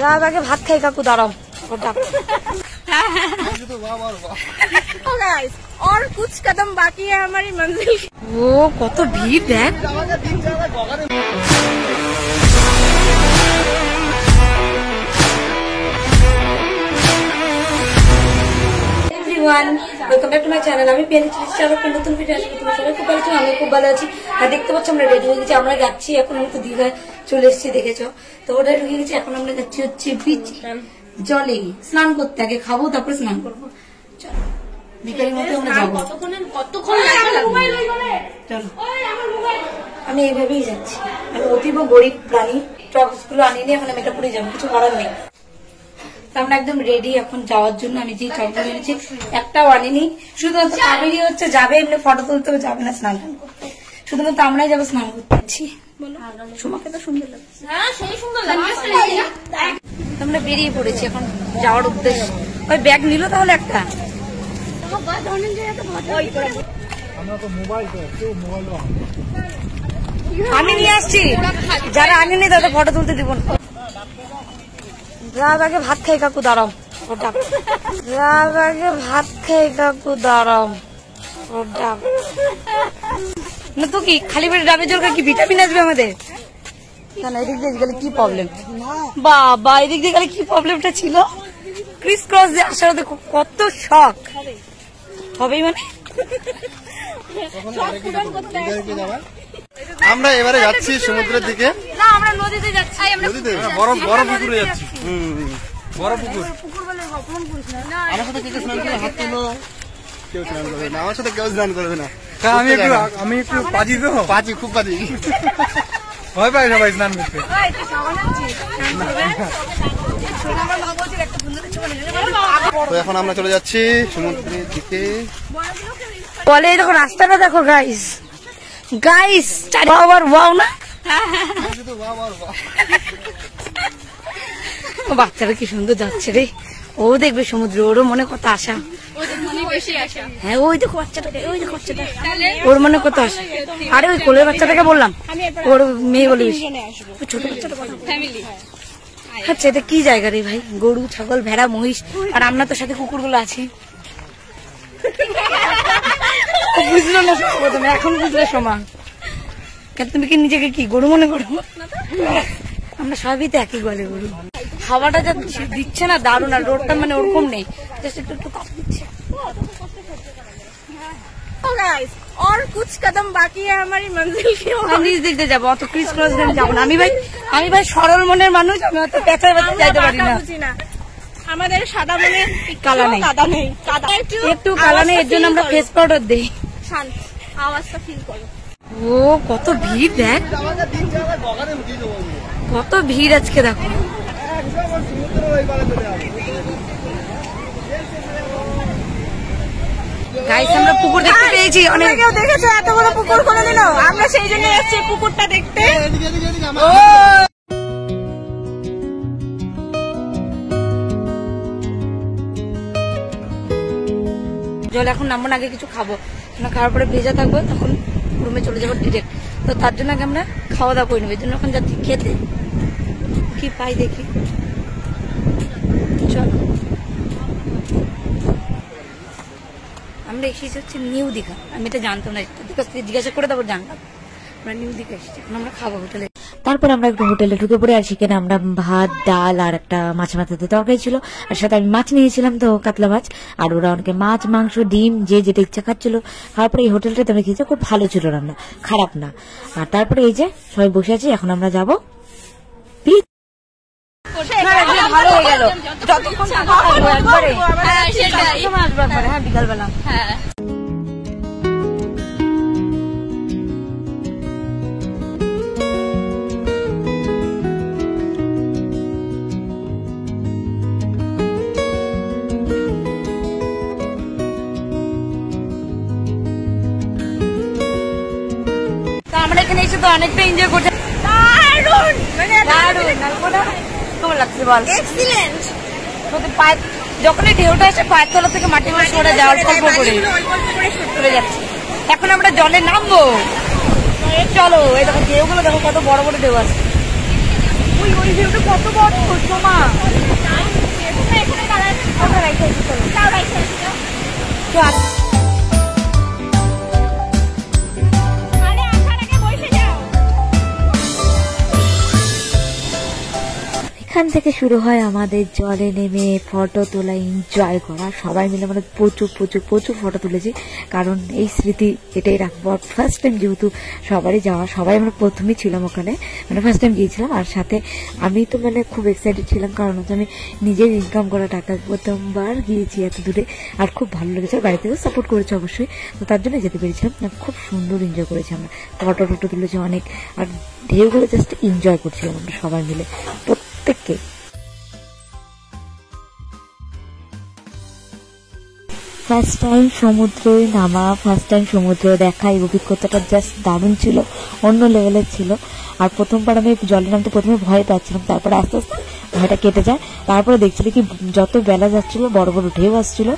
रात आगे भात खाई काकू दाঁড়াও और कुछ कदम बाकी है हमारी मंजिल। ও কত ভিড় দেখ। Welcome back to my channel. আমি পেয়ে নতুন ভিডিও আসবে। তোমরা সবাই খুব ভালো আছো, আমি খুব ভালো আছি। আর দেখতে পাচ্ছ আমরা রেডি হয়ে গেছি, আমরা যাচ্ছি এখন। আমি তো দীঘায় চলে এসেছি, দেখেছো তো, ওটা ঢুকে গেছি। এখন আমরা যাচ্ছি হচ্ছে বিচ জলে স্নান করতে, আগে খাবো তারপরে স্নান করবো। চলো বিকালের মধ্যে আমরা যাবো। চলো আমি এইভাবেই যাচ্ছি। আমি অতীব গরিব প্রাণী, টপস গুলো আনিনি, এখন আমি এটা পরে যাবো, কিছু করার নেই। আমরা একদম রেডি এখন যাওয়ার জন্য। আমি যে টপগুলো এনেছি একটাও আনিনি, শুধুমাত্র আমি হচ্ছে যাবে, এমনি ফটো তুলতে যাবে না, স্নান করতে, শুধুমাত্র আমরাই যাবো স্নান করতে। তোমাকে তো সুন্দর লাগছে, আমরা বেরিয়ে পড়েছি এখন যাওয়ার উদ্দেশ্য। ওই ব্যাগ নিল তাহলে একটা, আমি নিয়ে আসছি, যারা আনেনি তাদের ফটো তুলতে দিব না। রাত আগে ভাত খাই কাকু দাঁড়াও, রাত আগে ভাত খাই কাকু দাঁড়াও। না তো কি খালি পেটে ডাবে জোর কি ভিটামিন আসবে আমাদের? না না, এদিক দিয়ে গেলে কি প্রবলেম, বাবা এদিক দিয়ে গেলে কি প্রবলেমটা ছিল? ক্রিস ক্রস দিয়ে আসার দেখো কত শখ হবেই, মানে আমরা এবারে যাচ্ছি সমুদ্রের দিকে। না আমরা নদীতে যাচ্ছি, বড় পুকুরে যাচ্ছি। বড় পুকুর, আমার সাথে কেউ স্নান করে হাত তুলো, কেউ স্নান করবে না, আমার সাথে কেউ স্নান করবে না। আমি একটু পাজি তো, পাজি খুব পাজি, ভয় পাই সবাই স্নান করতে। তো এখন আমরা চলে যাচ্ছি সমুদ্রের দিকে। বলে দেখো রাস্তাটা দেখো গাইস, গাইস আবার ওয়াও না, বাচ্চারা কি সুন্দর যাচ্ছে রে। ও দেখবে সমুদ্র, ওরও মনে কত আশা। হ্যাঁ ওই দেখো বাচ্চাটাকে, ওই দেখো বাচ্চাটা, ওর মনে কত আশা। আরে ওই কোলের বাচ্চাটাকে বললাম, ওর মেয়ে বলে ছোট বাচ্চাটা। আচ্ছা এটা কি জায়গা রে ভাই? গরু ছাগল ভেড়া মহিষ, আর আমরা তো সাথে কুকুরগুলো আছি। বুঝলো না প্রথমে, এখন বুঝলে সমান। তুমি কি নিজেকে কি গরু মনে করো? আমরা সবই তো একই গলে গরু। হাওয়াটা যা দিচ্ছে না দারুণ, আর রোডটা মানে ওরকম নেই, জাস্ট একটু একটু কাপ দিচ্ছে। और कुछ कदम बाकी है हमारी मंजिल की। নিজ দেখতে যাবো, অত ক্রিস ক্রস দিয়ে যাবো না। আমি ভাই সরল মনের মানুষ, আমি অত পেঁচার বাচ্চা যাইতে পারি না। আমাদের সাদা মনে কালা নেই, একটু কালা নেই, এর জন্য আমরা ফেস পাউডার দিই। শান্ত আওয়াজটা ফিল করো। ও কত ভিড় দেখ, কত ভিড় আজকে দেখো। গাইস আমরা পুকুর দেখতে পেয়েছি, অনেক কেউ দেখেছো এত বড় পুকুর কোনোদিন? আমরা সেই জন্য এসেছি পুকুরটা দেখতে। জল এখন নামবো না, আগে কিছু খাবো, খাওয়ার পরে ভেজা থাকবো, তখন রুমে চলে যাবো ডিরেক্ট। তো তার জন্য আগে আমরা খাওয়া দাওয়া করে নেবো, এই জন্য এখন যাচ্ছি খেতে, কি পাই দেখি। চলো আমরা এসেছি হচ্ছে নিউ দীঘা, আমি এটা জানতাম না, দীঘা জিজ্ঞাসা করে তারপর জানলাম আমরা নিউ দীঘা এসেছি। এখন আমরা খাবো হোটেলে। তারপর আমরা একটু হোটেলে ঢুকে পড়ে, আর সেখানে আমরা ভাত ডাল আর একটা মাছ মাথাতে তরকারি ছিল, আর সাথে আমি মাছ নিয়েছিলাম, তো কাতলা মাছ। আর ওরা অনেকে মাছ মাংস ডিম যে যেটা ইচ্ছা খাচ্ছিল। খাওয়ার পরে এই হোটেলটাতে আমরা খেয়েছি, খুব ভালো ছিল রান্না, খারাপ না। আর তারপরে এই যে সবাই বসে আছি, এখন আমরা যাবো ভালো হয়ে গেল, যতক্ষণ একবারে হ্যাঁ বিকালবেলা। হ্যাঁ আমরা এখানে এসে তো অনেকটা এনজয় করছি, দারুণ কেমন লাগছে বল? এক্সিলেন্ট। যখনই ঢেউটা আসে পায়ের তলা থেকে মাটির মাছ সরে যাওয়ার অল্প করে চলে যাচ্ছে। এখন আমরা জলে নামবো, চলো। এই দেখো ঢেউগুলো দেখো, কত বড় বড় ঢেউ আছে। ওই ঢেউটা কত বড় সোমা। তো এখান থেকে শুরু হয় আমাদের জলে নেমে ফটো তোলা, এনজয় করা। সবাই মিলে আমরা প্রচুর প্রচুর প্রচুর ফটো তুলেছি, কারণ এই স্মৃতি এটাই রাখবো। আর ফার্স্ট টাইম যেহেতু সবারই যাওয়া, সবাই আমরা প্রথমেই ছিলাম ওখানে, মানে ফার্স্ট টাইম গিয়েছিলাম। আর সাথে আমি তো মানে খুব এক্সাইটেড ছিলাম, কারণ হচ্ছে আমি নিজের ইনকাম করা টাকা প্রথমবার গিয়েছি এত দূরে, আর খুব ভালো লেগেছে। বাড়ি থেকেও সাপোর্ট করেছে অবশ্যই, তো তার জন্য যেতে পেরেছিলাম। খুব সুন্দর এনজয় করেছি আমরা, ফটো টটো তুলেছি অনেক, আর ঢেউগুলো জাস্ট এনজয় করছিলাম আমরা সবাই মিলে প্রত্যেককে। ফার্স্ট টাইম সমুদ্রে নামা, ফার্স্ট টাইম সমুদ্র দেখা, এই অভিজ্ঞতাটা জাস্ট দারুণ ছিল, অন্য লেভেলের ছিল। আর প্রথমবার আমি জলে নামতে প্রথমে ভয় পাচ্ছিলাম, তারপরে আস্তে আস্তে ভয়টা কেটে যায়। তারপরে দেখছিল কি যত বেলা যাচ্ছিল বড় বড় ঢেউ আসছিল,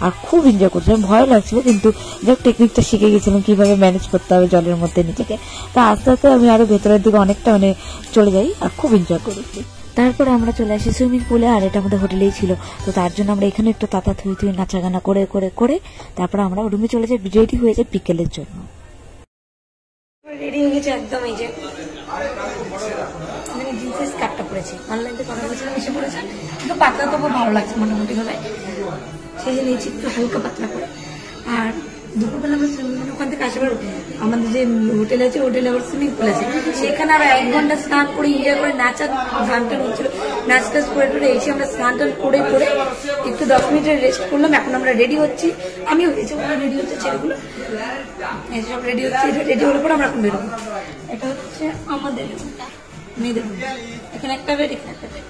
আর খুব এনজয় করছিলাম। ভয় লাগছিল, কিন্তু যাক টেকনিকটা শিখে গেছিলাম কিভাবে ম্যানেজ করতে হবে জলের মধ্যে নিজেকে। তা আস্তে আস্তে আমি আরো ভেতরের দিকে অনেকটা মানে চলে যাই, আর খুব এনজয় করেছি। তারপরে আমরা চলে আসি সুইমিং পুলে, আর এটা আমাদের হোটেলেই ছিল, তো তার জন্য আমরা এখানে একটু তাতা থুই থুই নাচা গানা করে করে করে তারপরে আমরা রুমে চলে যাই, রেডি হয়ে যাই বিকেলের জন্য। রেডি হয়ে গেছে একদম, এই যে জিন্সের স্কার্টটা পরেছি, অনলাইন থেকে অর্ডার করেছিলাম, এসে পড়েছে। একটু পাতলা তবু ভালো লাগছে মোটামুটি ভাবে, সেই জন্য নিয়েছি একটু হালকা পাতলা করে। আর দুপুরবেলা আমরা ওখান থেকে আসার আমাদের যে হোটেল আছে, হোটেলে আবার সুইমিং পুল আছে, সেখানে আবার 1 ঘন্টা স্নান করে এনজয় করে নাচা গান টান হচ্ছিল, নাচ টাচ করে টোরে এসে আমরা স্নান টান করে করে একটু 10 মিনিটের রেস্ট করলাম। এখন আমরা রেডি হচ্ছি, আমিও হয়েছি, ওরা রেডি হচ্ছে, ছেলেগুলো সব রেডি হচ্ছে। রেডি হলে পরে আমরা এখন বেরোবো। এটা হচ্ছে আমাদের মেয়েদের রুম, এখানে একটা বেড, এখানে একটা বেড।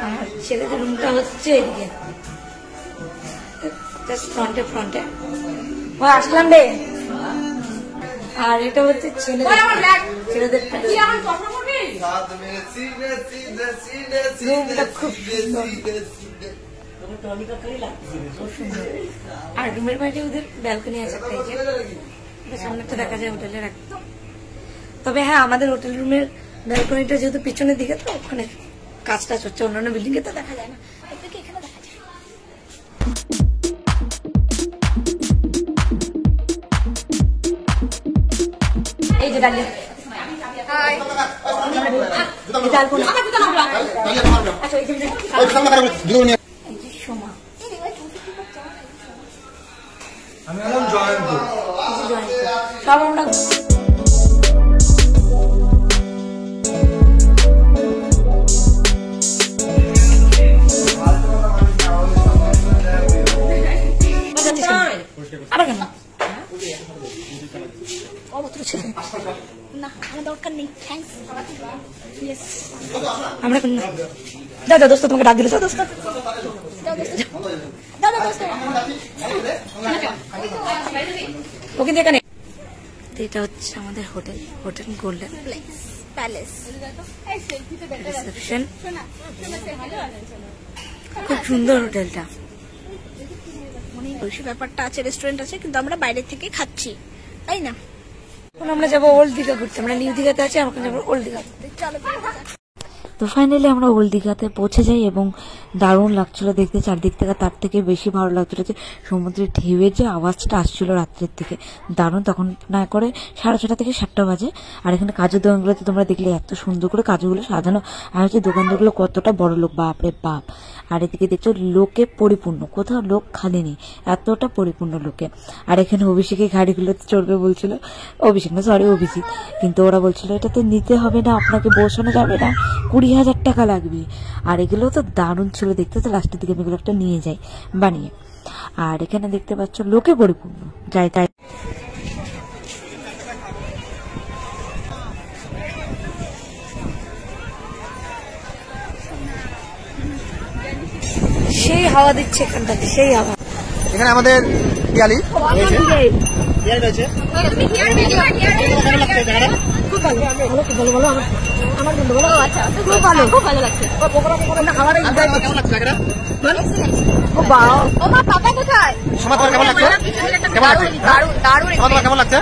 আর ছেলেদের রুমটা হচ্ছে এদিকে, ফ্রন্টে ফ্রন্টে। ও আসলাম রে। আর এটা হচ্ছে ছেলেদের রুমটা খুব সুন্দর। আর রুমের বাইরে ওদের ব্যালকনি আছে একটা, এই যে সামনেটা দেখা যায় হোটেলের একদম। তবে হ্যাঁ, আমাদের হোটেল রুমের ব্যালকনিটা যেহেতু পিছনের দিকে, তো ওখানে কাজ টাজ হচ্ছে, অন্যান্য বিল্ডিং এ তো দেখা যায় না, আপনাকে এখানে দেখা যায়। এই যে ডালিয়া, আমি এখন জয়ন্ত। সব আমরা আবার কেন আমরা দাদা দোস্ত তোমাকে ডাক দিল, দোস্ত ওকে দিয়ে। এটা হচ্ছে আমাদের hotel, hotel golden palace reception. খুব সুন্দর হোটেলটা, ব্যাপারটা আছে, রেস্টুরেন্ট আছে, কিন্তু আমরা বাইরে থেকে খাচ্ছি, তাই না? এখন আমরা যাবো ওল্ড দীঘা ঘুরতে, আমরা নিউ দীঘাতে আছি, আমরা যাবো ওল্ড দীঘা ঘুরতে। চলো। তো ফাইনালি আমরা ওল্ড দীঘাতে পৌঁছে যাই, এবং দারুণ লাগছিল দেখতে চারদিক থেকে। তার থেকে বেশি ভালো লাগছিল যে সমুদ্রের ঢেউয়ের যে আওয়াজটা আসছিল রাত্রের থেকে, দারুণ। তখন না করে 6:30 থেকে 7টা বাজে। আর এখানে কাজুর দোকানগুলোতে তোমরা দেখলে এত সুন্দর করে কাজুগুলো সাজানো, আর হচ্ছে দোকানগুলো কতটা বড় লোক, বাপরে বাপ। আর এদিকে দেখছো লোকে পরিপূর্ণ, কোথাও লোক খালি নেই, এতটা পরিপূর্ণ লোকে। আর এখানে অভিষেকের গাড়িগুলোতে চড়বে বলছিল, অভিষেক না সরি অভিজিৎ, কিন্তু ওরা বলছিল এটাতে নিতে হবে না, আপনাকে বসানো যাবে না, 20,000 টাকা লাগবে। আর এগুলো তো দারুণ ছিল দেখতে, তো লাস্টের দিকে আমি এগুলো একটা নিয়ে যাই বানিয়ে। আর এখানে দেখতে পাচ্ছ লোকে পরিপূর্ণ, যাই তাই। সেই হাওয়া দিচ্ছে এখানটাতে, সেই হাওয়া। এখানে আমাদের পিয়ালি রয়েছে। খুব ভালো, খুব ভালো বলো আমার বন্ধু বলো। আচ্ছা, খুব ভালো, খুব ভালো লাগছে। কেমন লাগছে? কেমন লাগছে?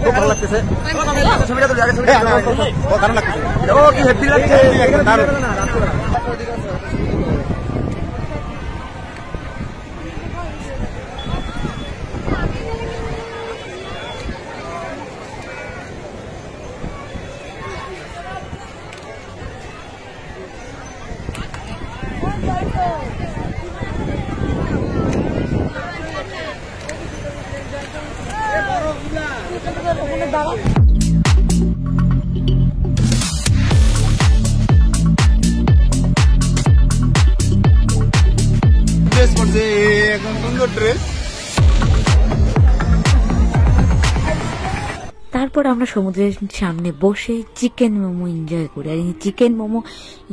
কেমন লাগছে? ছবিটা তারপর আমরা সমুদ্রের সামনে বসে চিকেন মোমো এনজয় করি। আর এই চিকেন মোমো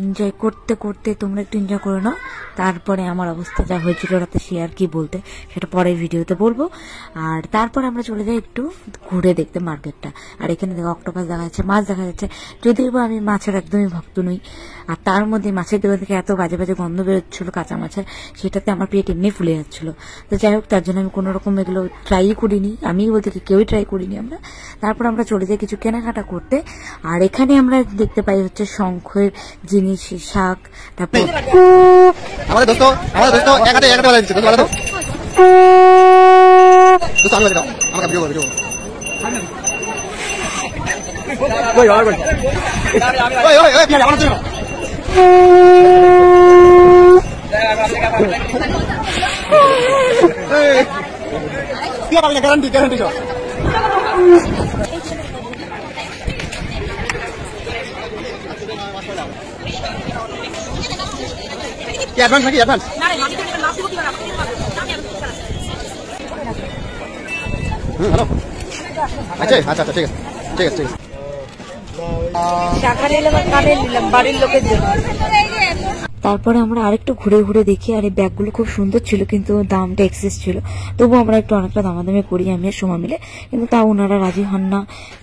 এনজয় করতে করতে তোমরা একটু এনজয় করে নাও। তারপরে আমার অবস্থা যা হয়েছিল রাতে সে আর কি বলতে, সেটা পরের ভিডিওতে বলবো। আর তারপর আমরা চলে যাই একটু ঘুরে দেখতে মার্কেটটা। আর এখানে দেখো অক্টোপাস দেখা যাচ্ছে, মাছ দেখা যাচ্ছে, যদিও বা আমি মাছের একদমই ভক্ত নই। আর তার মধ্যে মাছের দোকান থেকে এত বাজে বাজে গন্ধ বেরোচ্ছিল কাঁচা মাছের, সেটাতে আমার পেট এমনি ফুলে যাচ্ছিল। তো যাই হোক, তার জন্য আমি কোনো রকম এগুলো ট্রাই করিনি, আমি বলতে কি কেউই ট্রাই করিনি আমরা। তারপর আমরা চলে যাই কিছু কেনাকাটা করতে। আর এখানে আমরা দেখতে পাই হচ্ছে শঙ্খের জিনিস, শাক, তারপর আমাদের দোস্ত এক হাতে বাজাই দিচ্ছে। দোস্ত আমি বাজাই দাও, আমাকে ভিডিও করো। গ্যারান্টি গ্যারান্টি সব কি অ্যাডভান্স নাকি অ্যাডভান্স? হ্যালো, আচ্ছা আচ্ছা আচ্ছা, ঠিক আছে ঠিক আছে ঠিক আছে। টাকা নিলাম আর কানে নিলাম বাড়ির লোকের জন্য। তারপরে আমরা আরেকটু ঘুরে ঘুরে দেখি। আর এই ব্যাগগুলো খুব সুন্দর ছিল, কিন্তু দামটা এক্সেস ছিল। তবু আমরা একটু অনেকটা দামাদামি করি আমি আর সময় মিলে, কিন্তু তাও ওনারা রাজি হন না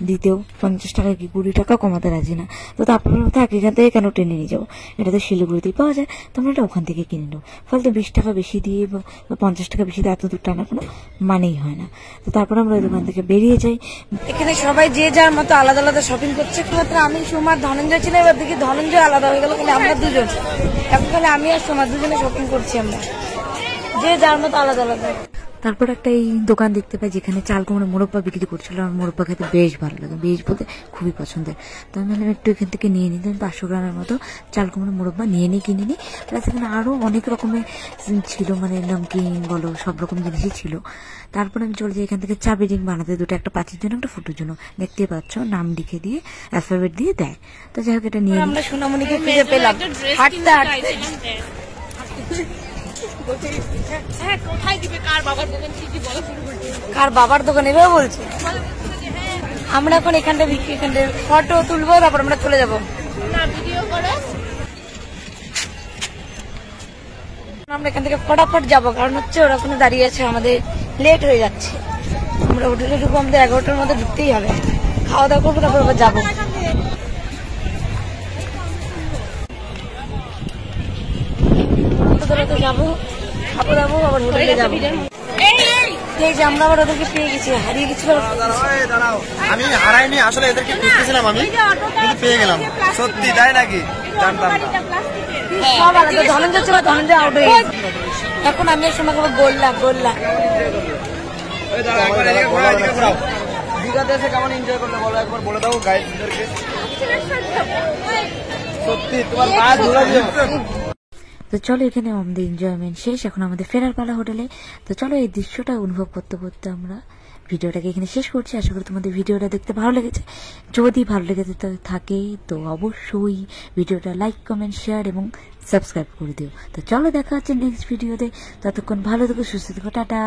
দিতেও। 50 টাকা কি 20 টাকা কমাতে রাজি না। তো তারপরে থাক, এখান থেকে কেন টেনে নিয়ে যাবো, এটা তো শিলিগুড়িতেই পাওয়া যায়, তোমরা এটা ওখান থেকে কিনে নেবো। ফলে 20 টাকা বেশি দিয়ে বা 50 টাকা বেশি দিয়ে এত দূর টানা কোনো মানেই হয় না। তো তারপরে আমরা ওই দোকান থেকে বেরিয়ে যাই। এখানে সবাই যে যার মতো আলাদা আলাদা শপিং করছে। একমাত্র আমি, সুমার, ধনঞ্জয় ছিল। এবার দেখি ধনঞ্জয় আলাদা হয়ে গেল, খালি আমরা দুজন। এখন খালি আমি আর সুমার দুজনে শপিং করছি আমরা, যে যার মতো আলাদা আলাদা। তারপর একটা এই দোকান দেখতে পাই যেখানে চাল কুমড়ো মোরব্বা বিক্রি করছিল। আর মোরব্বা খেতে বেশ ভালো লাগে, বেশ বলতে খুবই পছন্দের। তো আমি ভাবলাম একটু এখান থেকে নিয়ে নিতাম, 500 গ্রামের মতো চাল কুমড়ো মোরব্বা নিয়ে নিই, কিনে নিই। প্লাস এখানে আরও অনেক রকমের ছিল, মানে নমকিন বলো, সব রকম জিনিসই ছিল। তারপর আমি চলে যাই এখান থেকে চাবি রিং বানাতে, দুটো, একটা পাঁচের জন্য একটা ফুটোর জন্য। দেখতেই পাচ্ছ নাম লিখে দিয়ে অ্যালফাবেট দিয়ে দেয়। তো যাই হোক, এটা নিয়ে আমরা সোনামণিকে খুঁজে পেলাম হাঁটতে হাঁটতে। কার বাবার দোকান এভাবে বলছে। আমরা এখন এখানটা ফটো তুলবো, তারপর আমরা চলে যাবো। আমরা এখান থেকে ফটাফট যাবো, কারণ হচ্ছে ওরা ওখানে দাঁড়িয়ে আছে, আমাদের লেট হয়ে যাচ্ছে। আমরা হোটেলে ঢুকবো, আমাদের 11টার মধ্যে ঢুকতেই হবে। খাওয়া দাওয়া করবো, তারপর আবার যাবো। যাবো, খাবো দাবো, আবার হোটেলে যাবো। এই যে আমরা আবার ওদেরকে পেয়ে গেছি, হারিয়ে গেছিল। আমি হারাইনি, আসলে এদেরকে খুঁজতেছিলাম আমি, কিন্তু পেয়ে গেলাম। সত্যি তাই নাকি? জানতাম না। সব আলাদা। ধনঞ্জয় ছিল, ধনঞ্জয় আউট হয়ে গেছে। এখন আমি এক সময় গোল্লা গোল্লা। দীঘাতে এসে কেমন এনজয় করলে বলো, একবার বলে দাও গাইডদেরকে। সত্যি তোমার পা ধুলা দিও। তো চলো, এখানে আমাদের এনজয়মেন্ট শেষ, এখন আমাদের ফেরার পালা হোটেলে। তো চলো, এই দৃশ্যটা অনুভব করতে করতে আমরা ভিডিওটাকে এখানে শেষ করছি। আশা করি তোমাদের ভিডিওটা দেখতে ভালো লেগেছে। যদি ভালো লেগে থাকে তো অবশ্যই ভিডিওটা লাইক, কমেন্ট, শেয়ার এবং সাবস্ক্রাইব করে দিও। তো চলো, দেখা হচ্ছে নেক্সট ভিডিওতে। ততক্ষণ ভালো থেকো, সুস্থ থেকো, টাটা।